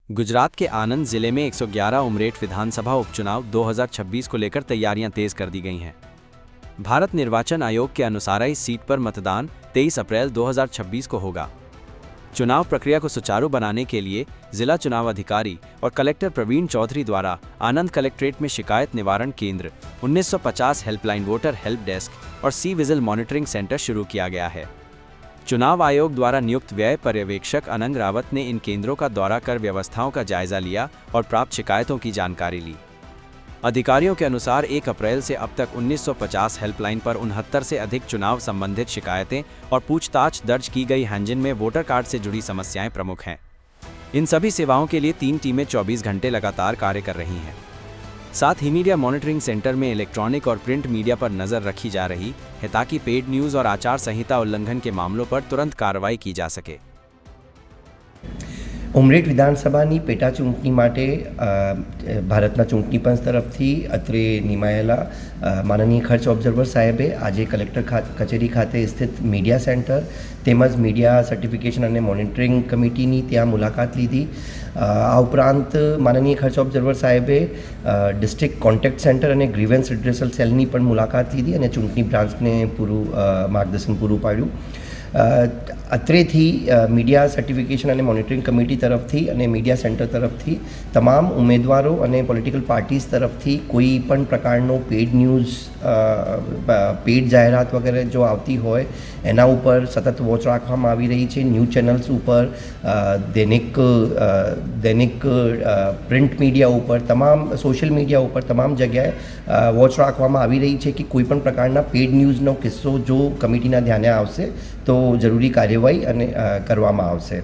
गुजरात के आनंद जिले में 111 उमरेठ विधानसभा उपचुनाव 2026 को लेकर तैयारियां तेज कर दी गई हैं। भारत निर्वाचन आयोग के अनुसार इस सीट पर मतदान 23 अप्रैल 2026 को होगा। चुनाव प्रक्रिया को सुचारू बनाने के लिए जिला चुनाव अधिकारी और कलेक्टर प्रवीण चौधरी द्वारा आनंद कलेक्ट्रेट में शिकायत निवारण केंद्र 1950 हेल्पलाइन, वोटर हेल्प डेस्क और सी विजिल मॉनिटरिंग सेंटर शुरू किया गया है। चुनाव आयोग द्वारा नियुक्त व्यय पर्यवेक्षक अनंग रावत ने इन केंद्रों का दौरा कर व्यवस्थाओं का जायजा लिया और प्राप्त शिकायतों की जानकारी ली। अधिकारियों के अनुसार 1 अप्रैल से अब तक 1950 हेल्पलाइन पर 69 से अधिक चुनाव संबंधित शिकायतें और पूछताछ दर्ज की गई हैं, जिनमें वोटर कार्ड से जुड़ी समस्याएं प्रमुख हैं। इन सभी सेवाओं के लिए 3 टीमें 24 घंटे लगातार कार्य कर रही हैं। साथ ही मीडिया मॉनिटरिंग सेंटर में इलेक्ट्रॉनिक और प्रिंट मीडिया पर नजर रखी जा रही है ताकि पेड न्यूज़ और आचार संहिता उल्लंघन के मामलों पर तुरंत कार्रवाई की जा सके। ઉમરેઠ વિધાનસભાની પેટા ચૂંટણી માટે ભારતના ચૂંટણી પંચ તરફથી અત્રે નિમાયેલા માનનીય ખર્ચ ઓબ્ઝર્વર સાહેબે આજે કલેક્ટર કચેરી ખાતે સ્થિત મીડિયા સેન્ટર તેમજ મીડિયા સર્ટિફિકેશન અને મોનિટરિંગ કમિટીની ત્યાં મુલાકાત લીધી। આ ઉપરાંત માનનીય ખર્ચ ઓબ્ઝર્વર સાહેબે ડિસ્ટ્રિક્ટ કોન્ટેક્ટ સેન્ટર અને ગ્રીવન્સ રિડ્રેસલ સેલની પણ મુલાકાત લીધી અને ચૂંટણી બ્રાન્ચને પૂરું માર્ગદર્શન પૂરું પાડ્યું। અત્રેથી મીડિયા સર્ટિફિકેશન અને મોનિટરિંગ કમિટી તરફથી અને મીડિયા સેન્ટર તરફથી તમામ ઉમેદવારો અને પોલિટિકલ પાર્ટીઝ તરફથી કોઈ પણ પ્રકારનો પેડ ન્યૂઝ, પેડ જાહેરાત વગેરે જો આવતી હોય એના ઉપર સતત વોચ રાખવામાં આવી રહી છે। ન્યૂઝ ચેનલ્સ ઉપર, દૈનિક પ્રિન્ટ મીડિયા ઉપર, તમામ સોશિયલ મીડિયા ઉપર તમામ જગ્યાએ વોચ રાખવામાં આવી રહી છે કે કોઈ પણ પ્રકારના પેડ ન્યૂઝનો કિસ્સો જો કમિટીના ધ્યાને આવશે તો જરૂરી કાર્યવાહી અને કરવામાં આવશે।